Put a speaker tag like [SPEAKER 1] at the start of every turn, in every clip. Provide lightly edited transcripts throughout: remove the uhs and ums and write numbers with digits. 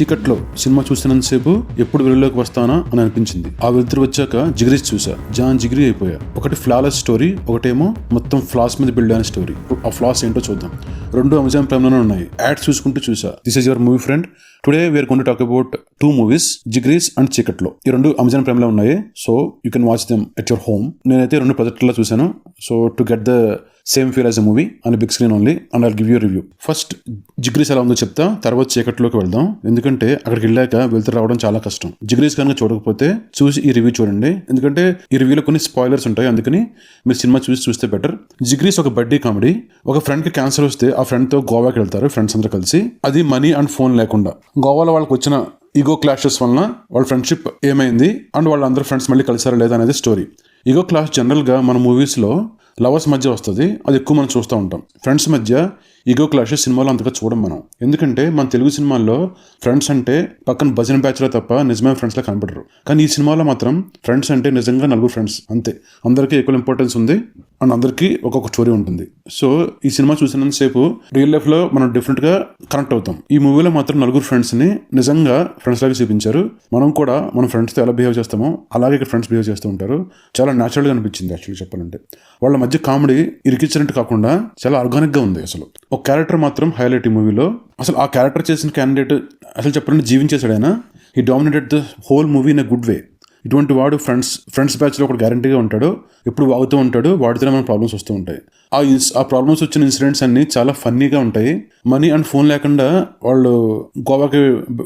[SPEAKER 1] చీకట్లో సినిమా చూసినంతసేపు ఎప్పుడు వెలుగులోకి వస్తానా అని అనిపించింది. ఆ వెలుతురు వచ్చాక జిగ్రీస్ చూసా, జిగిరి అయిపోయా. ఒకటి ఫ్లాలెస్ స్టోరీ, ఒకటేమో మొత్తం ఫ్లాస్ మీద బిల్డ్ అయిన స్టోరీ. ఆ ఫ్లాస్ ఏంటో చూద్దాం. రెండు అమెజాన్ ప్రైమ్ లోనే ఉన్నాయి. యాడ్స్ చూసుకుంటూ చూసా. This is your movie friend. Today we are going to talk about 2 movies, Jigris and Cheekatlo. ఈ రెండు అమెజాన్ ప్రైమ్ లో ఉన్నాయి. So you can watch them at your home. నేనైతే 2 ప్రాజెక్టుల్లో చూసాను. So to get the same feel as a movie and big screen only, and I'll give you review. First Jigris ఎలా ఉందో చెప్తా, తర్వాత చీకట్లోకి వెళ్దాం. ఎందుకంటే అక్కడికి వెళ్ళాక వెళ్తూ రావడం చాలా కష్టం. జిగ్రీస్ కనుక చూడకపోతే చూసి ఈ రివ్యూ చూడండి, ఎందుకంటే ఈ రివ్యూలో కొన్ని స్పాయిలర్స్ ఉంటాయి. అందుకని మీరు సినిమా చూస్తే బెటర్. జిగ్రీస్ ఒక బడ్డీ కామెడీ. ఒక ఫ్రెండ్ కి క్యాన్సర్ వస్తే ఆ ఫ్రెండ్ తో గోవాకి వెళ్తారు ఫ్రెండ్స్ అందరూ కలిసి. అది మనీ అండ్ ఫోన్ లేకుండా. గోవాలో వాళ్ళకి వచ్చిన ఈగో క్లాషెస్ వలన వాళ్ళ ఫ్రెండ్షిప్ ఏమైంది అండ్ వాళ్ళందరూ ఫ్రెండ్స్ మళ్ళీ కలిసారా లేదా అనేది స్టోరీ. ఈగో క్లాష్ జనరల్ గా మన మూవీస్ లో లవర్స్ మధ్య వస్తుంది, అది ఎక్కువ మనం చూస్తూ ఉంటాం. ఫ్రెండ్స్ మధ్య ఈగో క్లాషెస్ సినిమాలో అంతగా చూడం మనం. ఎందుకంటే మన తెలుగు సినిమాల్లో ఫ్రెండ్స్ అంటే పక్కన భజన బ్యాచ్లో తప్ప నిజమైన ఫ్రెండ్స్ లా కనపడరు. కానీ ఈ సినిమాలో మాత్రం ఫ్రెండ్స్ అంటే నిజంగా 4 ఫ్రెండ్స్ అంతే. అందరికీ ఈక్వల్ ఇంపార్టెన్స్ ఉంది అండ్ అందరికీ ఒక్కొక్క స్టోరీ ఉంటుంది. సో ఈ సినిమా చూసినంతసేపు రియల్ లైఫ్ లో మనం డిఫరెంట్ గా కనెక్ట్ అవుతాం. ఈ మూవీలో మాత్రం 4 ఫ్రెండ్స్ ని నిజంగా ఫ్రెండ్స్ లాగా చూపించారు. మనం కూడా మన ఫ్రెండ్స్ తో ఎలా బిహేవ్ చేస్తామో అలాగే ఇక్కడ ఫ్రెండ్స్ బిహేవ్ చేస్తూ ఉంటారు. చాలా న్యాచురల్ గా అనిపించింది యాక్చువల్లీ చెప్పాలంటే. వాళ్ళ మధ్య కామెడీ ఇరికిచ్చినట్టు కాకుండా చాలా ఆర్గానిక్ గా ఉంది. అసలు ఒక క్యారెక్టర్ మాత్రం హైలైట్ ఈ మూవీలో. అసలు ఆ క్యారెక్టర్ చేసిన క్యాండిడేట్ అసలు చెప్పాలంటే జీవించేశాడు ఆయన. He dominated the whole movie in a good way. ఇటువంటి వాడు ఫ్రెండ్స్ బ్యాచ్లో ఒకటి గ్యారంటీగా ఉంటాడు, ఎప్పుడు వాగుతూ ఉంటాడు, వాడితేనే మన ప్రాబ్లమ్స్ వస్తూ ఉంటాయి. ఆ ప్రాబ్లమ్స్ వచ్చిన ఇన్సిడెంట్స్ అన్ని చాలా ఫన్నీగా ఉంటాయి. మనీ అండ్ ఫోన్ లేకుండా వాళ్ళు గోవాకి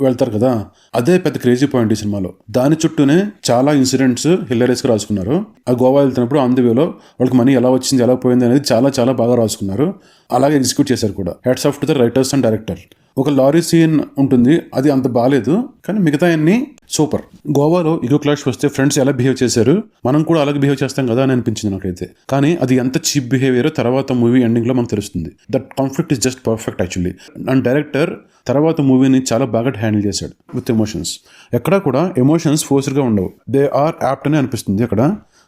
[SPEAKER 1] వెళ్తారు కదా, అదే పెద్ద క్రేజీ పాయింట్ ఈ సినిమాలో. దాని చుట్టూనే చాలా ఇన్సిడెంట్స్ హిల్లేరియస్గా రాసుకున్నారు. ఆ గోవా వెళ్తున్నప్పుడు ఆన్ ది వేలో వాళ్ళకి మనీ ఎలా వచ్చింది ఎలా పోయింది అనేది చాలా చాలా బాగా రాసుకున్నారు. అలాగే ఎగ్జిక్యూట్ చేశారు కూడా. Heads off to the writers and director. ఒక లారీ సీన్ ఉంటుంది, అది అంత బాగాలేదు, కానీ మిగతా అన్ని సూపర్. గోవాలో ఈగో క్లాష్ వస్తే ఫ్రెండ్స్ ఎలా బిహేవ్ చేశారు, మనం కూడా అలాగే బిహేవ్ చేస్తాం కదా అని అనిపించింది నాకైతే. కానీ అది ఎంత చీప్ బిహేవియర్ తర్వాత మూవీ ఎండింగ్ లో మనకు తెలుస్తుంది. That conflict is just perfect actually. And director తర్వాత మూవీని చాలా బాగా హ్యాండిల్ చేశాడు విత్ ఎమోషన్స్. ఎక్కడా కూడా ఎమోషన్స్ ఫోర్స్డ్గా ఉండవు, దే ఆర్ యాప్ట్ అని అనిపిస్తుంది. అక్కడ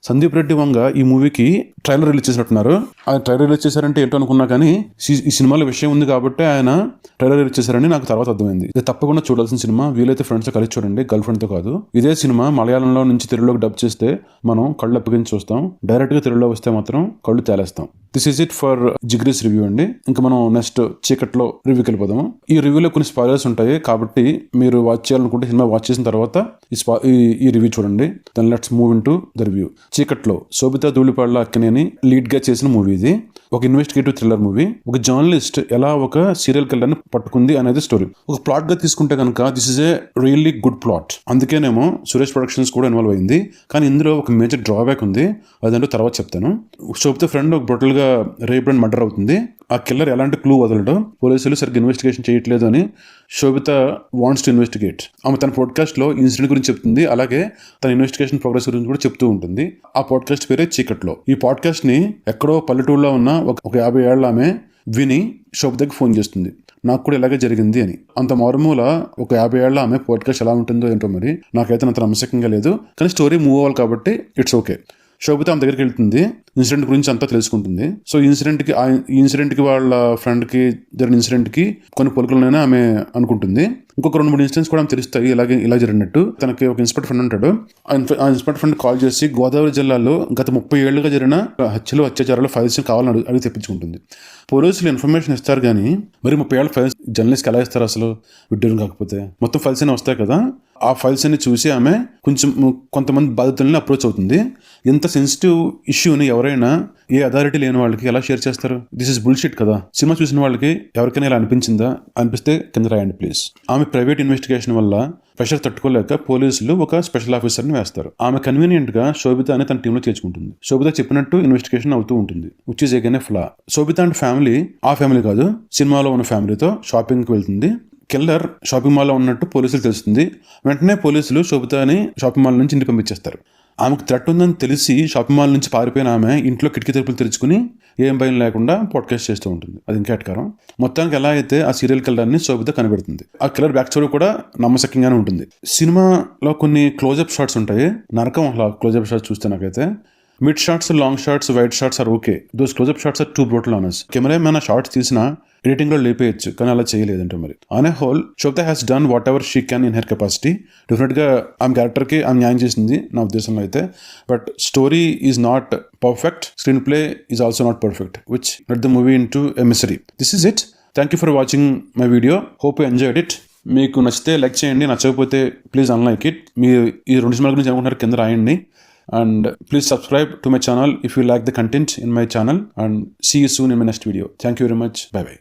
[SPEAKER 1] సందీప్ రెడ్డి వంగ ఈ మూవీకి ట్రైలర్ రిలీజ్ చేసినట్టున్నారు. ఆ ట్రైలర్ రిలీజ్ చేశారంటే ఏంటో అనుకున్నా, కానీ ఈ సినిమాలో విషయం ఉంది కాబట్టి ఆయన ట్రైలర్ రిలీజ్ చేశారని నాకు తర్వాత అర్థమైంది. ఇది తప్పకుండా చూడాల్సిన సినిమా. వీలైతే ఫ్రెండ్స్ తో కలిసి చూడండి, గర్ల్ ఫ్రెండ్ తో కాదు. ఇదే సినిమా మలయాళంలో నుంచి తెలుగులోకి డబ్ చేస్తే మనం కళ్ళు అప్పగించి చూస్తాం, డైరెక్ట్ గా తెలుగులో వస్తే మాత్రం కళ్ళు తేలేస్తాం. This is it for Jigris review అండి. ఇంకా మనం నెక్స్ట్ చీకట్లో రివ్యూకి వెళ్ళిపోదాము. ఈ రివ్యూలో కొన్ని స్పాయిలర్స్ ఉంటాయి కాబట్టి మీరు వాచ్ చేయాలనుకుంటే సినిమా వాచ్ చేసిన తర్వాత ఈ రివ్యూ చూడండి. Then let's move in to the review. చీకట్లో శోభితా ధూళిపాళ్ల అక్కినేని లీడ్ గా చేసిన మూవీ ఇది. ఒక ఇన్వెస్టిగేటివ్ థ్రిల్లర్ మూవీ. ఒక జర్నలిస్ట్ ఎలా ఒక సీరియల్ కిల్లర్ ని పట్టుకుంది అనేది స్టోరీ. ఒక ప్లాట్ గా తీసుకుంటే కనుక this is a really good plot. అందుకేనేమో సురేష్ ప్రొడక్షన్స్ కూడా ఇన్వాల్వ్ అయింది. కానీ ఇందులో ఒక మేజర్ డ్రాబ్యాక్ ఉంది, అదంటే తర్వాత చెప్తాను. శోభిత ఫ్రెండ్ ఒక బ్రూటల్ గా రేప్ అండ్ మర్డర్ అవుతుంది. ఆ కిల్లర్ ఎలాంటి క్లూ వదలడు, పోలీసులు సరిగ్గా ఇన్వెస్టిగేషన్ చేయట్లేదు అని శోభిత వాంట్స్ టు ఇన్వెస్టిగేట్. ఆమె తన పాడ్కాస్ట్ లో ఇన్సిడెంట్ గురించి చెప్తుంది, అలాగే తన ఇన్వెస్టిగేషన్ ప్రోగ్రెస్ గురించి కూడా చెప్తూ ఉంటుంది. ఆ పాడ్కాస్ట్ పేరే చీకట్లో. ఈ పాడ్కాస్ట్ ని ఎక్కడో పల్లెటూరులో ఉన్న ఒక 50 ఏళ్ల ఆమె విని శోభితకి ఫోన్ చేస్తుంది, నాకు కూడా ఇలాగే జరిగింది అని. అంత మారుమూల ఒక 50 ఏళ్ల ఆమె పాడ్కాస్ట్ ఎలా ఉంటుందో ఏంటో మరి నాకైతే అంత నమ్మకంగా లేదు. కానీ స్టోరీ మూవ్ అవ్వాలి కాబట్టి ఇట్స్ ఓకే. శోభిత ఆమె దగ్గరికి వెళ్తుంది, ఇన్సిడెంట్ గురించి అంతా తెలుసుకుంటుంది. సో ఈ ఇన్సిడెంట్ కి వాళ్ళ ఫ్రెండ్ కి జరిగిన ఇన్సిడెంట్ కి కొన్ని పొలుకులనైనా ఆమె అనుకుంటుంది. ఇంకొక 2-3 ఇన్సిడెంట్స్ కూడా తెలుస్తాయి ఇలా జరిగినట్టు. తనకి ఒక ఇన్స్పెక్టర్ ఫ్రెండ్ ఉంటాడు. ఆ ఇన్స్పెక్టర్ ఫ్రెండ్ కాల్ చేసి గోదావరి జిల్లాలో గత 30 ఏళ్లుగా జరిగిన హత్యలు అత్యాచారాలు ఫైల్స్ కావాలని అడిగి తెప్పించుకుంటుంది. పోలీసులు ఇన్ఫర్మేషన్ ఇస్తారు కానీ మరి 30 ఏళ్ళ ఫైల్స్ జర్నలిస్ట్కి ఎలా ఇస్తారు అసలు, విడ్డూరం కాకపోతే? మొత్తం ఫైల్స్ అన్ని వస్తాయి కదా. ఆ ఫైల్స్ అన్ని చూసి ఆమె కొంతమంది బాధితులని అప్రోచ్ అవుతుంది. ఇంత సెన్సిటివ్ ఇష్యూని ఎవరైనా ఏ అథారిటీ లేని వాళ్ళకి ఎలా షేర్ చేస్తారు? దిస్ ఇస్ బుల్షిట్ కదా. సినిమా చూసిన వాళ్ళకి ఎవరికైనా ఇలా అనిపించిందా? అనిపిస్తే కింద రాయండి ప్లీజ్. ఆమె ప్రైవేట్ ఇన్వెస్టిగేషన్ వల్ల ప్రెషర్ తట్టుకోలేక పోలీసులు ఒక స్పెషల్ ఆఫీసర్ని వేస్తారు. ఆమె కన్వీనియంట్ గా శోభిత అని తన టీంలో చేర్చుకుంటుంది. శోభిత చెప్పినట్టు ఇన్వెస్టిగేషన్ అవుతూ ఉంటుంది, which is again a flaw. Shobhita and family ఆ ఫ్యామిలీ కాదు, సినిమాలో ఉన్న ఫ్యామిలీతో షాపింగ్కి వెళ్తుంది. కిల్లర్ షాపింగ్ మాల్లో ఉన్నట్టు పోలీసులు తెలుస్తుంది. వెంటనే పోలీసులు శోభితని షాపింగ్ మాల్ నుంచి ఇంటికి పంపించేస్తారు. ఆమెకు థ్రెట్ ఉందని తెలిసి షాపింగ్ మాల్ నుంచి పారిపోయిన ఆమె ఇంట్లో కిటికీ తలుపులు తెరుచుకుని ఏం భయం లేకుండా పాడ్కాస్ట్ చేస్తూ ఉంటుంది. అది ఇంకా ఎట్కారం. మొత్తానికి ఎలా అయితే ఆ సీరియల్ కిల్లర్ని శోభిత కనిపెడుతుంది. ఆ కిల్లర్ బ్యాక్ స్టోరీ కూడా నమ్మశక్యంగానే ఉంటుంది. సినిమాలో కొన్ని క్లోజప్ షాట్స్ ఉంటాయి, నరకం అలా క్లోజప్ షాట్స్ చూస్తే నాకైతే. Mid shots, long shots, wide shots are okay. Those close up shots are too brutal on us. Camera man ఆ షాట్స్ తీసినా ఎడిటింగ్ లో లేపేయచ్చు, కానీ అలా చేయలేదంటే మరి. On a whole Sobhita has done whatever she can in her capacity. Definite గా ఆమె క్యారెక్టర్ కి ఆమె న్యాయం చేసింది నా ఉద్దేశంలో అయితే. But story is not perfect, screen play is also not perfect, which let the movie in to a misery. This is it. Thank you for watching my video. Hope you enjoyed it. మీకు నచ్చితే like చేయండి, నచ్చకపోతే please unlike it. మీరు ఈ 2 సినిమాల గురించి అనుకుంటున్నారు కింద రాయండి. And please subscribe to my channel if you like the content in my channel, and see you soon in my next video. Thank you very much. Bye bye.